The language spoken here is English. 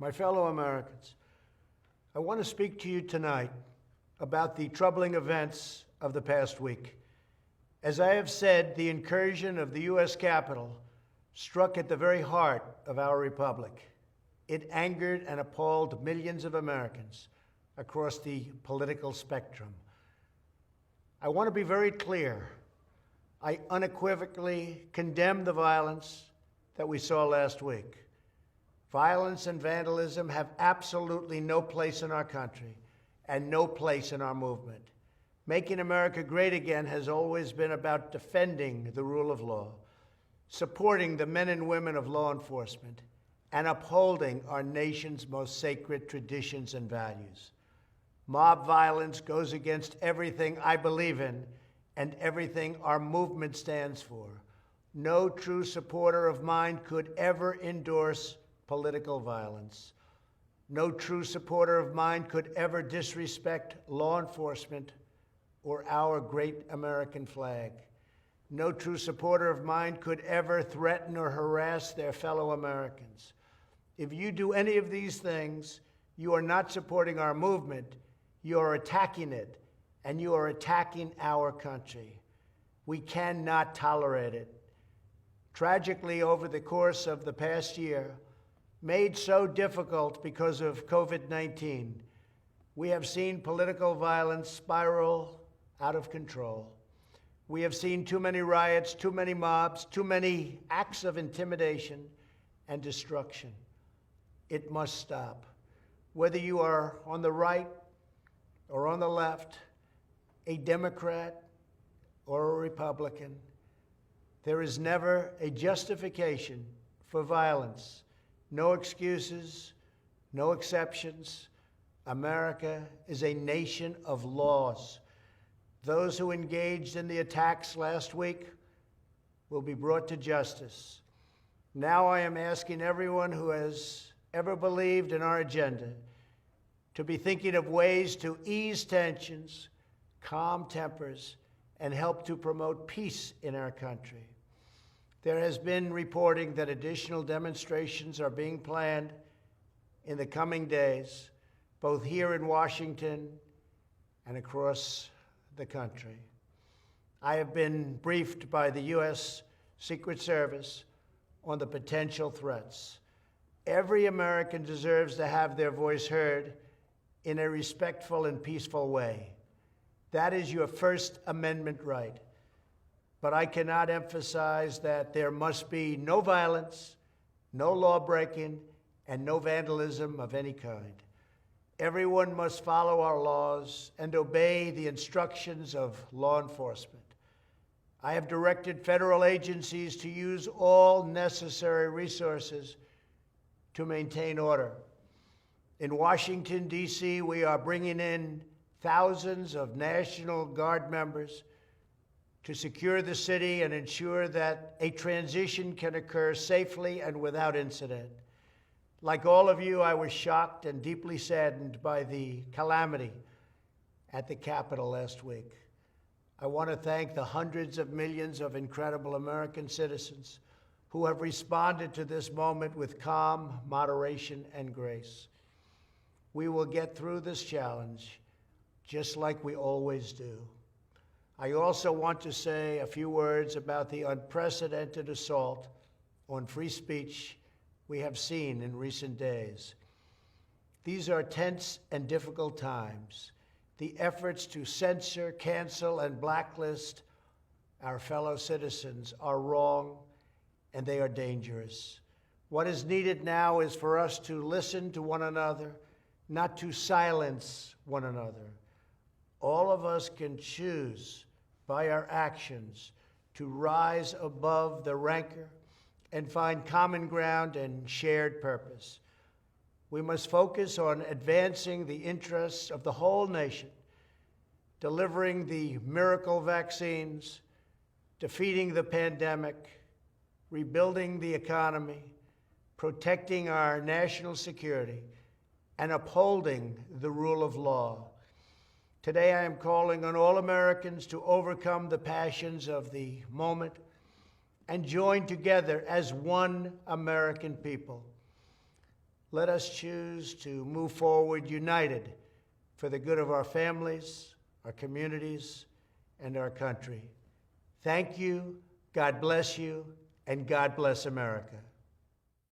My fellow Americans, I want to speak to you tonight about the troubling events of the past week. As I have said, the incursion of the U.S. Capitol struck at the very heart of our republic. It angered and appalled millions of Americans across the political spectrum. I want to be very clear. I unequivocally condemn the violence that we saw last week. Violence and vandalism have absolutely no place in our country and no place in our movement. Making America great again has always been about defending the rule of law, supporting the men and women of law enforcement, and upholding our nation's most sacred traditions and values. Mob violence goes against everything I believe in and everything our movement stands for. No true supporter of mine could ever endorse political violence. No true supporter of mine could ever disrespect law enforcement or our great American flag. No true supporter of mine could ever threaten or harass their fellow Americans. If you do any of these things, you are not supporting our movement, you are attacking it, and you are attacking our country. We cannot tolerate it. Tragically, over the course of the past year, made so difficult because of COVID-19, we have seen political violence spiral out of control. We have seen too many riots, too many mobs, too many acts of intimidation and destruction. It must stop. Whether you are on the right or on the left, a Democrat or a Republican, there is never a justification for violence. No excuses, no exceptions. America is a nation of laws. Those who engaged in the attacks last week will be brought to justice. Now I am asking everyone who has ever believed in our agenda to be thinking of ways to ease tensions, calm tempers, and help to promote peace in our country. There has been reporting that additional demonstrations are being planned in the coming days, both here in Washington and across the country. I have been briefed by the U.S. Secret Service on the potential threats. Every American deserves to have their voice heard in a respectful and peaceful way. That is your First Amendment right. But I cannot emphasize that there must be no violence, no law-breaking, and no vandalism of any kind. Everyone must follow our laws and obey the instructions of law enforcement. I have directed federal agencies to use all necessary resources to maintain order. In Washington, D.C., we are bringing in thousands of National Guard members to secure the city and ensure that a transition can occur safely and without incident. Like all of you, I was shocked and deeply saddened by the calamity at the Capitol last week. I want to thank the hundreds of millions of incredible American citizens who have responded to this moment with calm, moderation, and grace. We will get through this challenge just like we always do. I also want to say a few words about the unprecedented assault on free speech we have seen in recent days. These are tense and difficult times. The efforts to censor, cancel, and blacklist our fellow citizens are wrong, and they are dangerous. What is needed now is for us to listen to one another, not to silence one another. All of us can choose by our actions to rise above the rancor and find common ground and shared purpose. We must focus on advancing the interests of the whole nation, delivering the miracle vaccines, defeating the pandemic, rebuilding the economy, protecting our national security, and upholding the rule of law. Today, I am calling on all Americans to overcome the passions of the moment and join together as one American people. let us choose to move forward united for the good of our families, our communities, and our country. Thank you, God bless you, and God bless America.